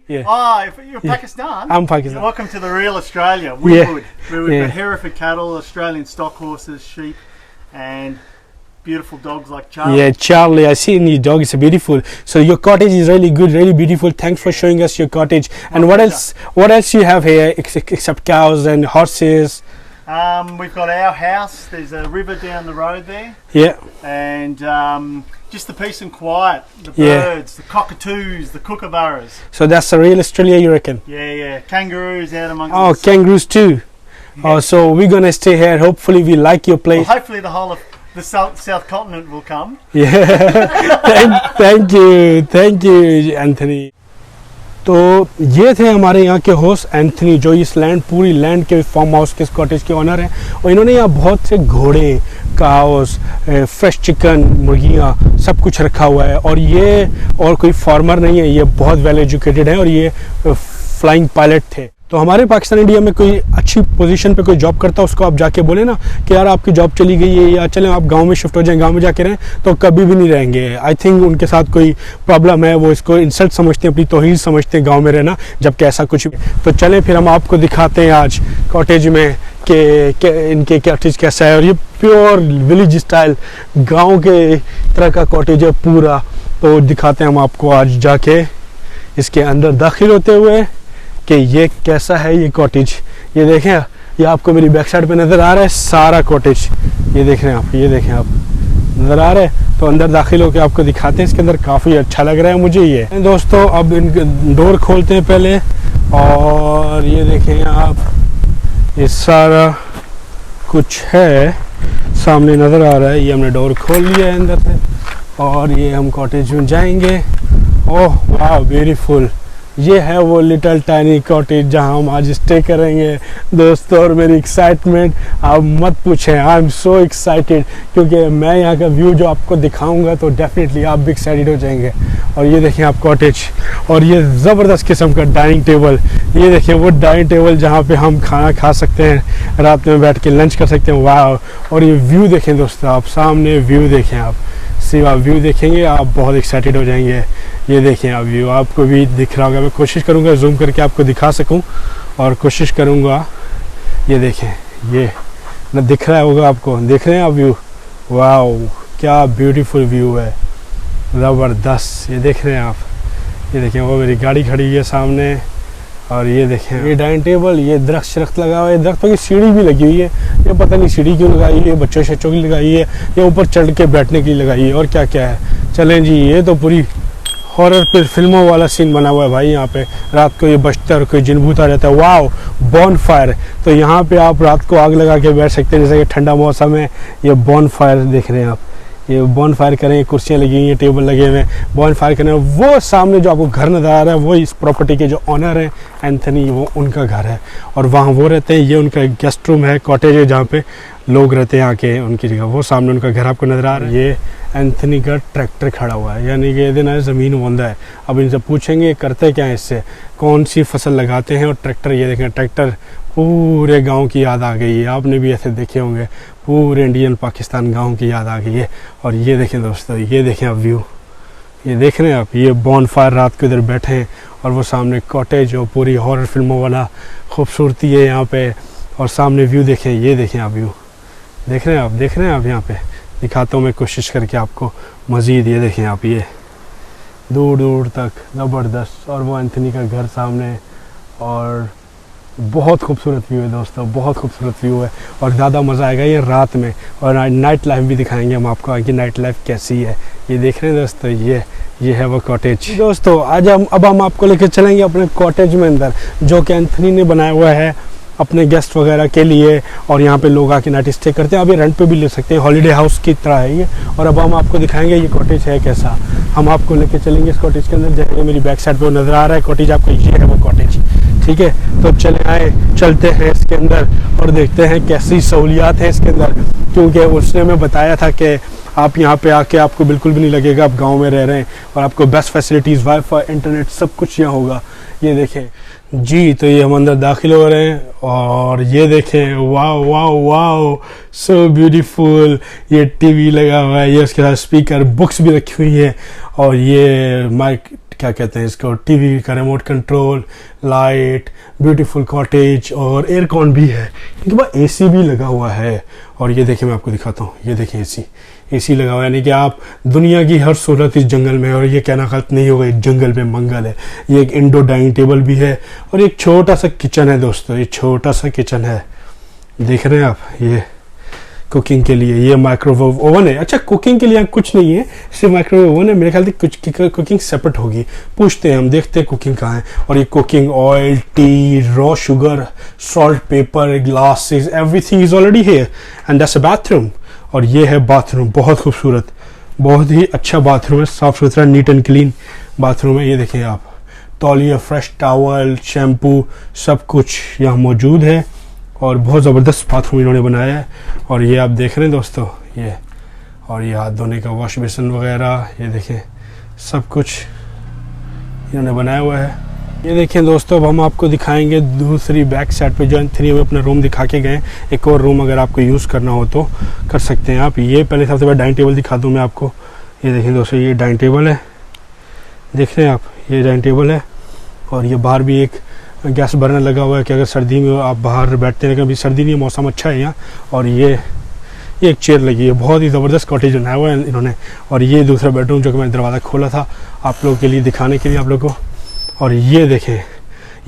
Yeah. Oh, if you're Pakistan? I'm Pakistan. Welcome to the real Australia. We Yeah. would. We would Yeah. put Hereford cattle, Australian stock horses, sheep, and beautiful dogs like Charlie. Yeah, Charlie, I see your dog is beautiful. So your cottage is really good, really beautiful. Thanks for showing us your cottage. And what else? What else you have here except cows and horses? We've got our house. There's a river down the road there. Yeah. And just the peace and quiet, the Yeah. birds, the cockatoos, the kookaburras. So that's a real Australia, you reckon? Yeah. Kangaroos out amongst Oh, us. kangaroos too. Oh, so we're gonna stay here. Hopefully, we like your Well, place. hopefully the whole of the South Continent will come. Yeah. Thank you, Anthony. तो ये थे हमारे यहाँ के host Anthony, जो इस पूरी land के फार्म हाउस के कॉटेज के ओनर हैं, और इन्होंने यहाँ बहुत से घोड़े, काउस, फ्रेश चिकन, मुर्गियाँ, सब कुछ रखा हुआ है। और ये और कोई फार्मर नहीं है, ये बहुत वेल एजुकेटेड है और ये फ्लाइंग पायलट थे। तो हमारे पाकिस्तान इंडिया में कोई अच्छी पोजीशन पे कोई जॉब करता है, उसको आप जाके बोले ना कि यार आपकी जॉब चली गई है या चलें आप गांव में शिफ्ट हो जाएं, गांव में जाके रहें, तो कभी भी नहीं रहेंगे। आई थिंक उनके साथ कोई प्रॉब्लम है, वो इसको इंसल्ट समझते हैं, अपनी तौहीन समझते हैं गांव में रहना, जबकि ऐसा कुछ भी। तो चलें फिर हम आपको दिखाते हैं आज कॉटेज में कि इनके कॉटेज कैसा है। और ये प्योर विलेज स्टाइल गाँव के तरह का कॉटेज है पूरा। तो दिखाते हैं हम आपको आज जाके इसके अंदर दाखिल होते हुए कि ये कैसा है ये कॉटेज। ये देखें, ये आपको मेरी बैक साइड पे नज़र आ रहा है सारा कॉटेज। ये देख रहे हैं आप, ये देखें आप, नज़र आ रहा है। तो अंदर दाखिल होकर आपको दिखाते हैं। इसके अंदर काफ़ी अच्छा लग रहा है मुझे ये। दोस्तों अब इनके डोर खोलते हैं पहले, और ये देखें आप, ये सारा कुछ है सामने नज़र आ रहा है। ये हमने डोर खोल लिया है अंदर से, और ये हम कॉटेज में जाएंगे। ओह वाह, ब्यूटीफुल। ये है वो लिटिल टाइनी कॉटेज जहां हम आज स्टे करेंगे दोस्तों। और मेरी एक्साइटमेंट आप मत पूछें, आई एम सो एक्साइटेड, क्योंकि मैं यहाँ का व्यू जो आपको दिखाऊंगा तो डेफिनेटली आप भी एक्साइटेड हो जाएंगे। और ये देखें आप कॉटेज, और ये ज़बरदस्त किस्म का डाइनिंग टेबल। ये देखें वो डाइनिंग टेबल जहाँ पे हम खाना खा सकते हैं, रात में बैठ के लंच कर सकते हैं। वाह। और ये व्यू देखें दोस्तों, आप सामने व्यू देखें, आप सिर्फ आप व्यू देखेंगे आप बहुत एक्साइटेड हो जाएंगे। ये देखें आप व्यू, आपको भी दिख रहा होगा। मैं कोशिश करूँगा जूम करके आपको दिखा सकूँ, और कोशिश करूँगा। ये देखें, ये ना दिख रहा होगा आपको, देख रहे हैं आप व्यू। वाह क्या ब्यूटीफुल व्यू है, ज़बरदस्त। ये देख रहे हैं आप, ये देखें वो मेरी गाड़ी खड़ी है सामने। और ये देखें ये डाइनिंग टेबल, ये दरख्त लगा हुआ है, दरख्तों की सीढ़ी भी लगी हुई है। ये पता नहीं सीढ़ी क्यों लगाई है, बच्चों शच्चों की लगाई है, या ऊपर चढ़ के बैठने के लिए लगाई है, और क्या क्या है। चलें जी, ये तो पूरी हॉरर पे फिल्मों वाला सीन बना हुआ है भाई। यहाँ पे रात को ये बजता है और कोई जिन भूत आ जाता है। वाओ, बॉन फायर। तो यहाँ पे आप रात को आग लगा के बैठ सकते हैं, जैसे कि ठंडा मौसम है। ये बॉन फायर देख रहे हैं आप, ये बॉन फायर करें, कुर्सियाँ लगी हुई हैं, टेबल लगे हुए हैं, बॉन फायर करें। वो सामने जो आपको घर नज़र आ रहा है वो इस प्रॉपर्टी के जो ऑनर हैं एंथनी, वो उनका घर है, और वहाँ वो रहते हैं। ये उनका गेस्ट रूम है, कॉटेज है जहाँ पे लोग रहते हैं आके उनकी जगह। वो सामने उनका घर आपको नज़र आ रहा है। ये एंथनी का ट्रैक्टर खड़ा हुआ है, यानी कि ये दिन है ज़मीन बोंदा है। अब इनसे पूछेंगे करते क्या है, इससे कौन सी फसल लगाते हैं। और ट्रैक्टर, ये देखें ट्रैक्टर, पूरे गांव की याद आ गई है। आपने भी ऐसे देखे होंगे, पूरे इंडियन पाकिस्तान गांव की याद आ गई है। और ये देखें दोस्तों, ये देखें आप व्यू, ये देख रहे हैं आप, ये बॉन फायर रात को इधर बैठे हैं, और वो सामने कॉटेज और पूरी हॉरर फिल्मों वाला खूबसूरती है यहाँ पे। और सामने व्यू देखें, ये देखें आप व्यू, देख रहे हैं आप, देख रहे हैं आप। यहाँ पे दिखाता हूँ मैं कोशिश करके आपको मज़ीद। ये देखें आप, ये दूर दूर तक ज़बरदस्त। और वो एंथनी का घर सामने, और बहुत खूबसूरत व्यू है दोस्तों, बहुत खूबसूरत व्यू है। और ज़्यादा मज़ा आएगा ये रात में, और नाइट लाइफ भी दिखाएंगे हम आपको कि नाइट लाइफ कैसी है। ये देख रहे हैं दोस्तों, ये है वो कॉटेज। दोस्तों आज अब हम आपको लेकर चलेंगे अपने कॉटेज में अंदर, जो कि एंथनी ने बनाया हुआ है अपने गेस्ट वगैरह के लिए। और यहाँ पे लोग आके नाइट स्टे करते हैं, अभी रेंट पे भी ले सकते हैं, हॉलीडे हाउस की तरह है ये। और अब हम आपको दिखाएंगे ये कॉटेज है कैसा। हम आपको लेके चलेंगे इस कॉटेज के अंदर। जैसे मेरी बैक साइड पे नज़र आ रहा है कॉटेज आपको, ये है वो कॉटेज, ठीक है। तो चलते हैं इसके अंदर और देखते हैं कैसी सहूलियात है इसके अंदर, क्योंकि उसने हमें बताया था कि आप यहाँ पे आके आपको बिल्कुल भी नहीं लगेगा आप गाँव में रह रहे हैं, और आपको बेस्ट फैसिलिटीज़, वाईफाई, इंटरनेट, सब कुछ यहाँ होगा। ये देखें जी, तो ये हम अंदर दाखिल हो रहे हैं, और ये देखें, wow wow wow, so beautiful. ये टीवी लगा हुआ है, ये उसके साथ स्पीकर, बुक्स भी रखी हुई है, और ये माइक क्या कहते हैं इसको, टीवी का remote control, light, beautiful cottage और एयरकॉन भी है। इनके पास एसी भी लगा हुआ है। और ये देखिए मैं आपको दिखाता हूँ, ये देखिए एसी लगा हुआ है, यानी कि आप दुनिया की हर सहूलत इस जंगल में। और ये कहना गलत नहीं होगा, इस जंगल में मंगल है। ये एक इंडोर डाइनिंग टेबल भी है और एक छोटा सा किचन है दोस्तों, ये छोटा सा किचन है, देख रहे हैं आप। ये कुकिंग के लिए ये माइक्रोवेव ओवन है। अच्छा, कुकिंग के लिए कुछ नहीं है, सिर्फ माइक्रोवेव ओवन है। मेरे ख्याल से कुछ कुकिंग सेपरेट होगी, पूछते हैं हम, देखते हैं कुकिंग कहाँ है। और ये cooking oil, T, raw sugar, salt, paper, glasses, everything is already here and that's a bathroom. और ये है बाथरूम, बहुत खूबसूरत, बहुत ही अच्छा बाथरूम है, साफ सुथरा, नीट एंड क्लीन बाथरूम है। ये देखिए आप, तौलिया, फ्रेश टॉवल, शैम्पू, सब कुछ यहाँ मौजूद है। और बहुत ज़बरदस्त बाथरूम इन्होंने बनाया है। और ये आप देख रहे हैं दोस्तों, ये और ये हाथ धोने का वॉश बेसिन वगैरह, ये देखें सब कुछ इन्होंने बनाया हुआ है। ये देखें दोस्तों, अब हम आपको दिखाएंगे दूसरी बैक साइड पे जो एंथनी में अपना रूम दिखा के गए। एक और रूम अगर आपको यूज़ करना हो तो कर सकते हैं आप। ये पहले सबसे पहले डाइनिंग टेबल दिखा दूँ मैं आपको। ये देखें दोस्तों, ये डाइनिंग टेबल है, देख रहे हैं आप, ये डाइनिंग टेबल है। और ये बाहर भी एक गैस बर्नर लगा हुआ है कि अगर सर्दी में आप बाहर बैठते हैं, अभी सर्दी नहीं, मौसम अच्छा है यहाँ। और ये एक चेयर लगी है, बहुत ही ज़बरदस्त कॉटेज बनाया हुआ है इन्होंने। और ये दूसरा बेडरूम जो कि मैंने दरवाज़ा खोला था आप लोगों के लिए दिखाने के लिए आप लोगों को। और ये देखें,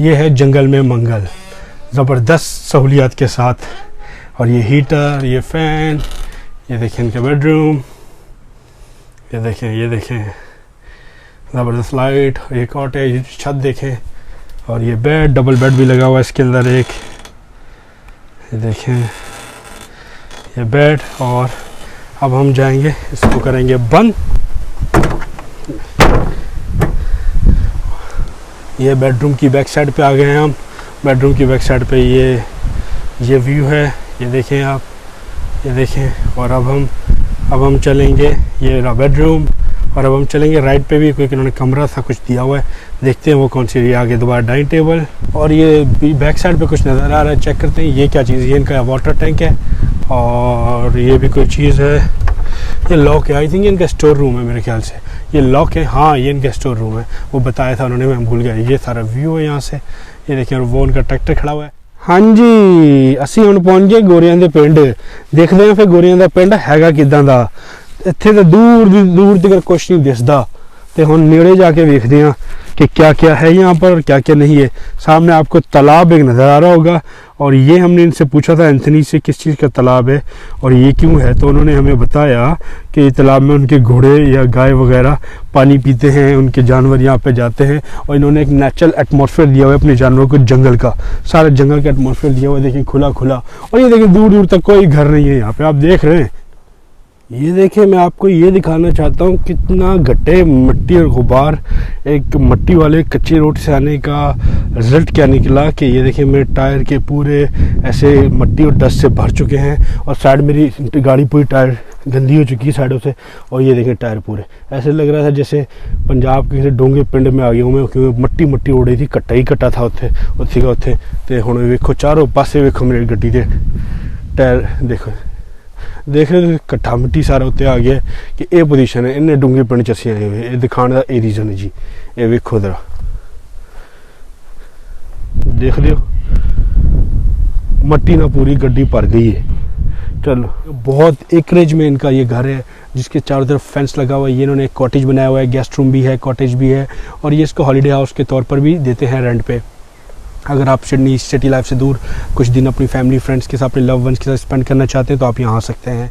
ये है जंगल में मंगल, ज़बरदस्त सहूलियात के साथ। और ये हीटर, ये फ़ैन, ये देखें इनका बेडरूम, ये देखें ज़बरदस्त लाइट, ये कॉटेज, छत देखें। और ये बेड, डबल बेड भी लगा हुआ है इसके अंदर एक, ये देखें ये बेड। और अब हम जाएंगे, इसको करेंगे बंद। ये बेडरूम की बैक साइड पे आ गए हैं हम। बेडरूम की बैक साइड पे ये व्यू है, ये देखें आप, ये देखें। और अब हम चलेंगे, ये रहा बेडरूम। और अब हम चलेंगे राइट पे भी कोई इन्होंने कमरा था कुछ दिया हुआ है, देखते हैं वो कौन सी। आगे दोबारा डाइनिंग टेबल। और ये बैक साइड पे कुछ नज़र आ रहा है, चेक करते हैं ये क्या चीज़ है। ये इनका वाटर टैंक है। और ये भी कोई चीज़ है, ये लॉक है, आई थिंक इनका स्टोर रूम है मेरे ख्याल से। ये लॉक है, हाँ ये इनका स्टोर रूम है, वो बताया था उन्होंने, मैं भूल गया। ये सारा व्यू है यहाँ से, ये देखिए। और वो उनका ट्रैक्टर खड़ा हुआ है। हाँ जी, असी हुण पहुँच गए गोरियां दे पिंड। देखते हैं फिर गोरियां दा पिंड हैगा किदां दा। ਇੱਥੇ ਤਾਂ दूर तक कुछ नहीं दिसदा, तो हम नेड़े जाके देखते हैं कि क्या क्या है यहाँ पर और क्या क्या नहीं है। सामने आपको तालाब एक नज़र आ रहा होगा। और ये हमने इनसे पूछा था एंथनी से किस चीज़ का तालाब है और ये क्यों है, तो उन्होंने हमें बताया कि तालाब में उनके घोड़े या गाय वगैरह पानी पीते हैं, उनके जानवर यहाँ पे जाते हैं। और इन्होंने एक नेचुरल एटमॉस्फेयर दिया हुआ है अपने जानवरों को, जंगल का, सारे जंगल का एटमॉस्फेयर दिया हुआ है। देखिए खुला खुला। और ये देखिए दूर दूर तक कोई घर नहीं है यहाँ पे, आप देख रहे हैं। ये देखिए, मैं आपको ये दिखाना चाहता हूँ कितना गड्ढे, मिट्टी और गुबार, एक मट्टी वाले कच्ची रोड से आने का रिजल्ट क्या निकला कि ये देखिए मेरे टायर के पूरे ऐसे मट्टी और डस्ट से भर चुके हैं। और साइड मेरी गाड़ी पूरी टायर गंदी हो चुकी है साइडों से। और ये देखें टायर पूरे ऐसे लग रहा था जैसे पंजाब के किसी डोंगे पिंड में आ गया हूँ मैं, क्योंकि मट्टी मट्टी उड़ रही थी, कट्टा ही कट्टा था उत्थे का उत्थे। तो हुण वेखो चारों पासे, वेखो मेरी गड्डी के टायर, देखो देख रहे हो कट्ठा मिट्टी सारा उत्ते आ गया कि ये पोजीशन है। इन्ने डूंगे पिंड च असीं आए हुए, ये दिखाने का ये रीजन है जी। ये वेखो जरा, देख लियो मट्टी ना पूरी गड्डी भर गई है। चलो, बहुत एकरेज में इनका ये घर है जिसके चारों तरफ फेंस लगा हुआ है। ये इन्होंने एक कॉटेज बनाया हुआ है, गेस्ट रूम भी है, कॉटेज भी है। और ये इसको हॉलीडे हाउस के तौर पर भी देते हैं रेंट पे। अगर आप सिडनी सिटी लाइफ से दूर कुछ दिन अपनी फैमिली फ्रेंड्स के साथ, अपने लव वंस के साथ स्पेंड करना चाहते हैं तो आप यहाँ आ सकते हैं।